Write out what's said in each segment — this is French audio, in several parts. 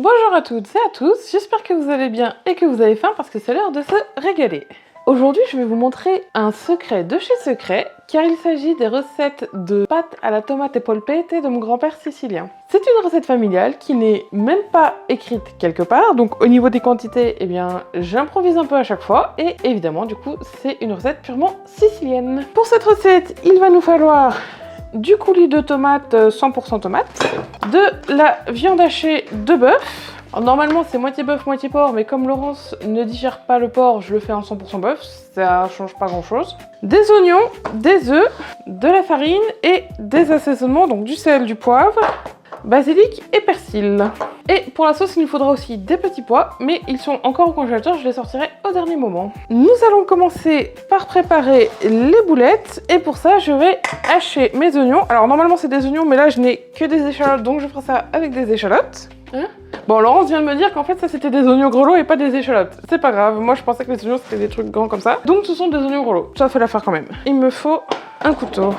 Bonjour à toutes et à tous, j'espère que vous allez bien et que vous avez faim parce que c'est l'heure de se régaler. Aujourd'hui, je vais vous montrer un secret de chez Secret, car il s'agit des recettes de pâtes à la tomate et polpette de mon grand-père sicilien. C'est une recette familiale qui n'est même pas écrite quelque part, donc au niveau des quantités, eh bien, j'improvise un peu à chaque fois, et évidemment, du coup, c'est une recette purement sicilienne. Pour cette recette, il va nous falloir du coulis de tomates 100% tomates, de la viande hachée de bœuf. Alors, normalement c'est moitié bœuf, moitié porc, mais comme Laurence ne digère pas le porc, je le fais en 100% bœuf, ça change pas grand chose. Des oignons, des œufs, de la farine et des assaisonnements, donc du sel, du poivre, basilic et persil. Et pour la sauce, il nous faudra aussi des petits pois, mais ils sont encore au congélateur, je les sortirai au dernier moment. Nous allons commencer par préparer les boulettes, et pour ça, je vais hacher mes oignons. Alors normalement c'est des oignons, mais là je n'ai que des échalotes, donc je ferai ça avec des échalotes. Bon, Laurence vient de me dire qu'en fait ça c'était des oignons grelots et pas des échalotes. C'est pas grave, moi je pensais que les oignons c'était des trucs grands comme ça. Donc ce sont des oignons grelots, ça fait l'affaire quand même. Il me faut un couteau.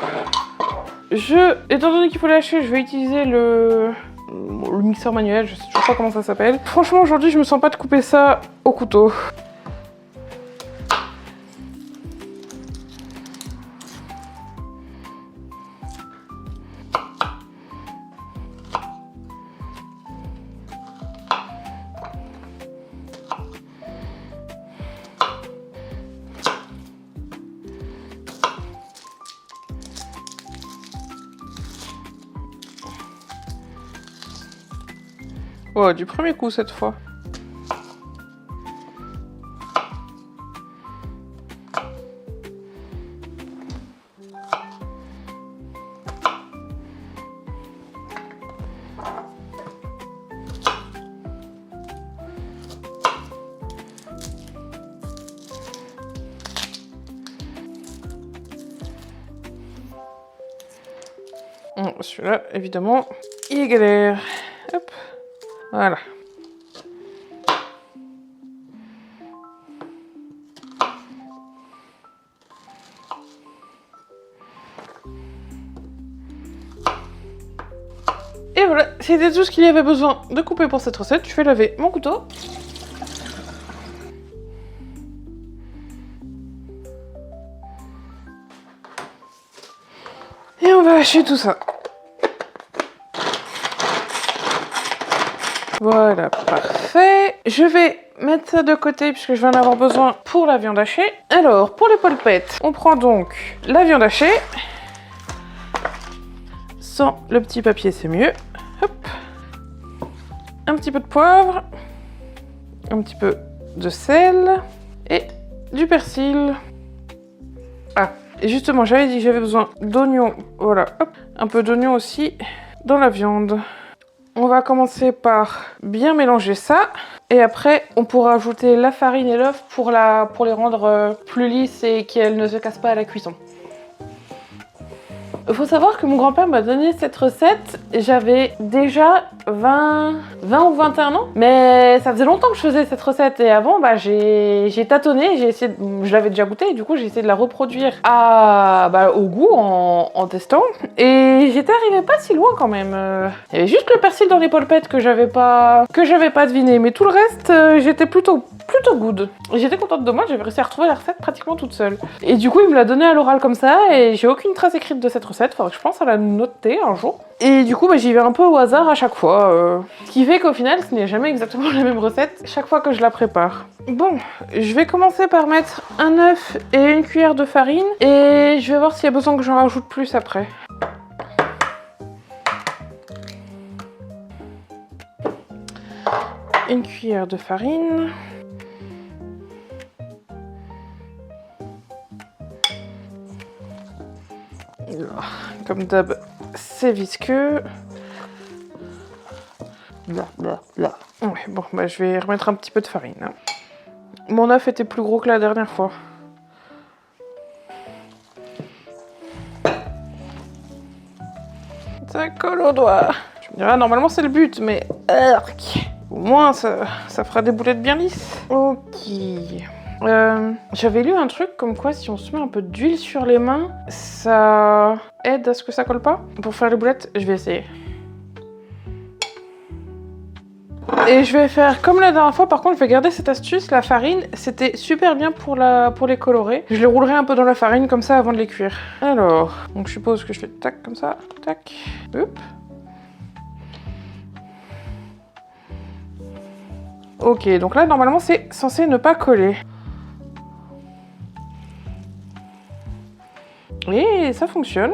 Étant donné qu'il faut les hacher, je vais utiliser le mixeur manuel, je sais toujours pas comment ça s'appelle. Franchement aujourd'hui je me sens pas de couper ça au couteau. Oh, du premier coup cette fois. Celui-là, évidemment, il est galère. Hop, voilà. Et voilà, c'était tout ce qu'il y avait besoin de couper pour cette recette. Je vais laver mon couteau. Et on va hacher tout ça. Voilà, parfait. Je vais mettre ça de côté puisque je vais en avoir besoin pour la viande hachée. Alors, pour les polpettes, on prend donc la viande hachée. Sans le petit papier, c'est mieux. Hop. Un petit peu de poivre. Un petit peu de sel. Et du persil. Ah, et justement, j'avais dit que j'avais besoin d'oignons. Voilà, hop. Un peu d'oignon aussi dans la viande. On va commencer par bien mélanger ça. Et après, on pourra ajouter la farine et l'œuf pour les rendre plus lisses et qu'elles ne se cassent pas à la cuisson. Il faut savoir que mon grand-père m'a donné cette recette, j'avais déjà 20 ou 21 ans, mais ça faisait longtemps que je faisais cette recette et avant j'ai tâtonné, je l'avais déjà goûté et du coup j'ai essayé de la reproduire au goût en testant et j'étais arrivée pas si loin quand même. Il y avait juste le persil dans les polpettes que j'avais pas deviné, mais tout le reste j'étais plutôt good. J'étais contente de moi, j'avais réussi à retrouver la recette pratiquement toute seule. Et du coup, il me l'a donnée à l'oral comme ça, et j'ai aucune trace écrite de cette recette, faudrait que je pense à la noter un jour. Et du coup, j'y vais un peu au hasard à chaque fois. Ce qui fait qu'au final, ce n'est jamais exactement la même recette chaque fois que je la prépare. Bon, je vais commencer par mettre un œuf et une cuillère de farine, et je vais voir s'il y a besoin que j'en rajoute plus après. Une cuillère de farine. Comme d'hab, c'est visqueux. Ouais, bon, je vais remettre un petit peu de farine. Hein. Mon œuf était plus gros que la dernière fois. Ça colle au doigt. Je me dirais, normalement c'est le but, mais... Au moins, ça fera des boulettes bien lisses. Ok. J'avais lu un truc comme quoi si on se met un peu d'huile sur les mains, ça aide à ce que ça colle pas. Pour faire les boulettes, je vais essayer. Et je vais faire comme la dernière fois, par contre je vais garder cette astuce, la farine, c'était super bien pour les colorer. Je les roulerai un peu dans la farine comme ça avant de les cuire. Alors, donc je suppose que je fais tac comme ça, tac, hop. Ok, donc là normalement c'est censé ne pas coller. Et ça fonctionne.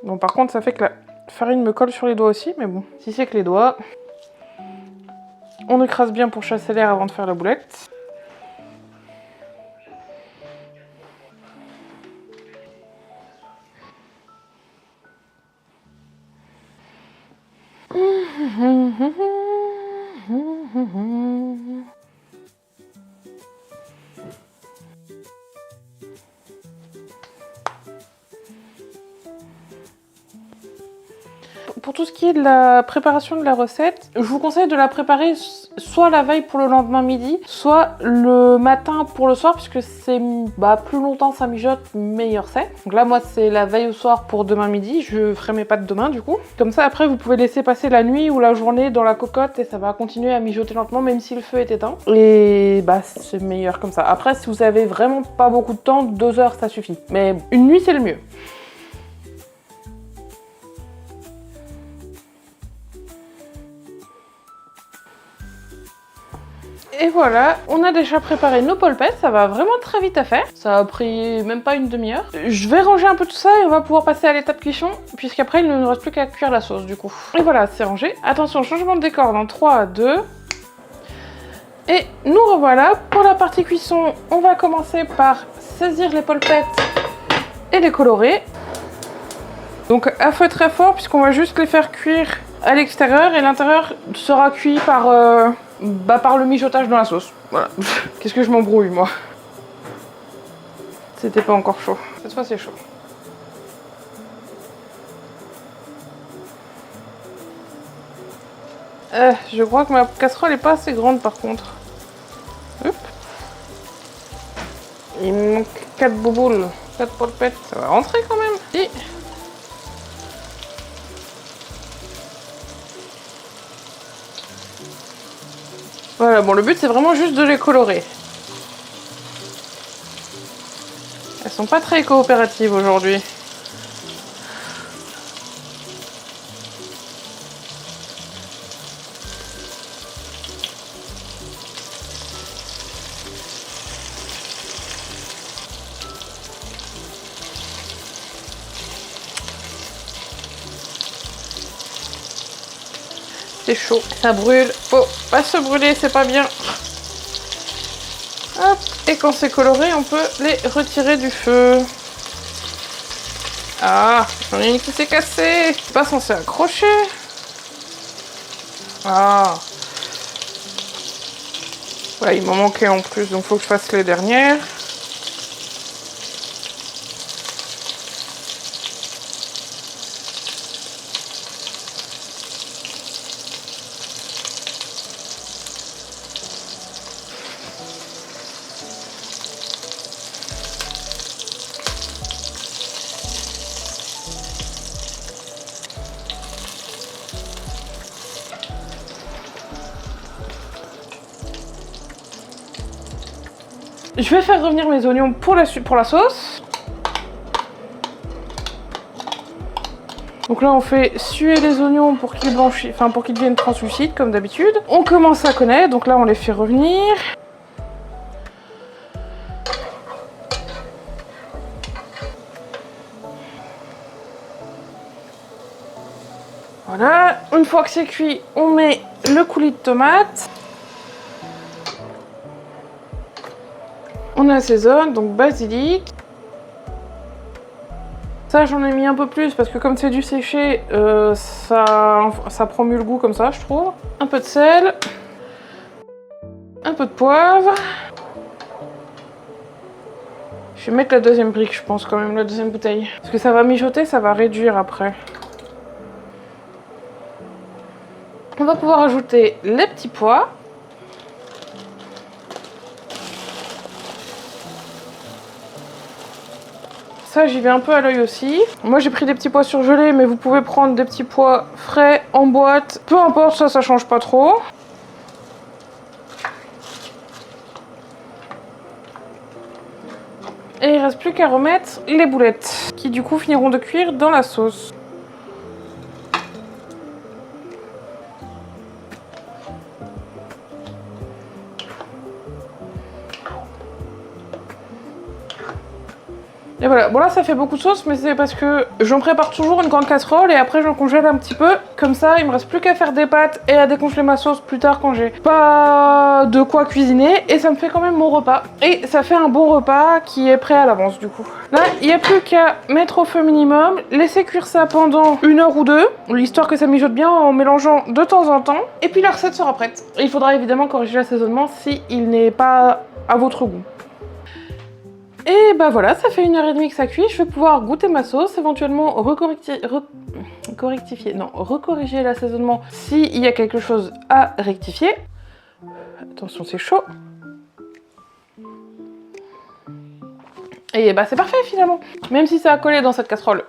Bon, par contre, ça fait que la farine me colle sur les doigts aussi, mais bon, si c'est que les doigts, on écrase bien pour chasser l'air avant de faire la boulette. Pour tout ce qui est de la préparation de la recette, je vous conseille de la préparer soit la veille pour le lendemain midi, soit le matin pour le soir, puisque c'est plus longtemps ça mijote, meilleur c'est. Donc là moi c'est la veille au soir pour demain midi, je ferai mes pâtes demain du coup. Comme ça après vous pouvez laisser passer la nuit ou la journée dans la cocotte et ça va continuer à mijoter lentement même si le feu est éteint. Et c'est meilleur comme ça. Après si vous avez vraiment pas beaucoup de temps, 2 heures ça suffit. Mais une nuit c'est le mieux. Et voilà, on a déjà préparé nos polpettes, ça va vraiment très vite à faire. Ça a pris même pas une demi-heure. Je vais ranger un peu tout ça et on va pouvoir passer à l'étape cuisson, puisqu'après il ne nous reste plus qu'à cuire la sauce du coup. Et voilà, c'est rangé. Attention, changement de décor dans 3, 2... Et nous revoilà. Pour la partie cuisson, on va commencer par saisir les polpettes et les colorer. Donc à feu très fort, puisqu'on va juste les faire cuire à l'extérieur et l'intérieur sera cuit par le mijotage dans la sauce. Voilà. Qu'est-ce que je m'embrouille, moi. C'était pas encore chaud. Cette fois, c'est chaud. Je crois que ma casserole est pas assez grande, par contre. Hop. Il me manque 4 bouboules. 4 polpettes. Ça va rentrer, quand même. Si. Voilà, bon, le but, c'est vraiment juste de les colorer. Elles sont pas très coopératives aujourd'hui. C'est chaud, ça brûle. Faut pas se brûler, c'est pas bien. Hop. Et quand c'est coloré, on peut les retirer du feu. Ah, j'en ai une qui s'est cassée. C'est pas censé accrocher. Ah. Ouais, il m'en manquait en plus, donc faut que je fasse les dernières. Je vais faire revenir mes oignons pour la sauce. Donc là on fait suer les oignons pour qu'ils blanchissent, enfin pour qu'ils deviennent translucides comme d'habitude. On commence à connaître, donc là on les fait revenir. Voilà, une fois que c'est cuit, on met le coulis de tomate. On assaisonne, donc basilic. Ça j'en ai mis un peu plus parce que comme c'est du séché, ça promue le goût comme ça je trouve. Un peu de sel. Un peu de poivre. Je vais mettre la deuxième brique je pense quand même, la deuxième bouteille. Parce que ça va mijoter, ça va réduire après. On va pouvoir ajouter les petits pois. Ça, j'y vais un peu à l'œil aussi. Moi, j'ai pris des petits pois surgelés, mais vous pouvez prendre des petits pois frais en boîte. Peu importe, ça change pas trop. Et il reste plus qu'à remettre les boulettes, qui du coup finiront de cuire dans la sauce. Et voilà, bon là ça fait beaucoup de sauce, mais c'est parce que j'en prépare toujours une grande casserole et après j'en congèle un petit peu. Comme ça, il me reste plus qu'à faire des pâtes et à décongeler ma sauce plus tard quand j'ai pas de quoi cuisiner. Et ça me fait quand même mon repas. Et ça fait un bon repas qui est prêt à l'avance du coup. Là, il n'y a plus qu'à mettre au feu minimum, laisser cuire ça pendant 1 heure ou 2, histoire que ça mijote bien en mélangeant de temps en temps. Et puis la recette sera prête. Et il faudra évidemment corriger l'assaisonnement si il n'est pas à votre goût. Et bah voilà, ça fait 1h30 que ça cuit, je vais pouvoir goûter ma sauce, éventuellement recorriger l'assaisonnement s'il y a quelque chose à rectifier. Attention, c'est chaud. Et bah c'est parfait finalement. Même si ça a collé dans cette casserole,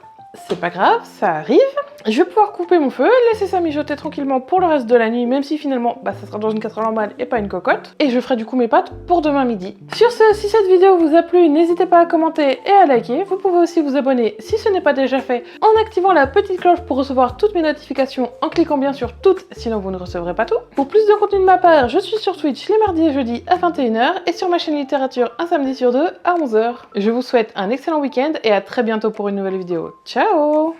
c'est pas grave, ça arrive. Je vais pouvoir couper mon feu, laisser ça mijoter tranquillement pour le reste de la nuit, même si finalement ça sera dans une casserole en balle et pas une cocotte. Et je ferai du coup mes pâtes pour demain midi. Sur ce, si cette vidéo vous a plu, n'hésitez pas à commenter et à liker. Vous pouvez aussi vous abonner si ce n'est pas déjà fait en activant la petite cloche pour recevoir toutes mes notifications, en cliquant bien sur toutes, sinon vous ne recevrez pas tout. Pour plus de contenu de ma part, je suis sur Twitch les mardis et jeudis à 21h et sur ma chaîne littérature un samedi sur 2 à 11h. Je vous souhaite un excellent week-end et à très bientôt pour une nouvelle vidéo. Ciao!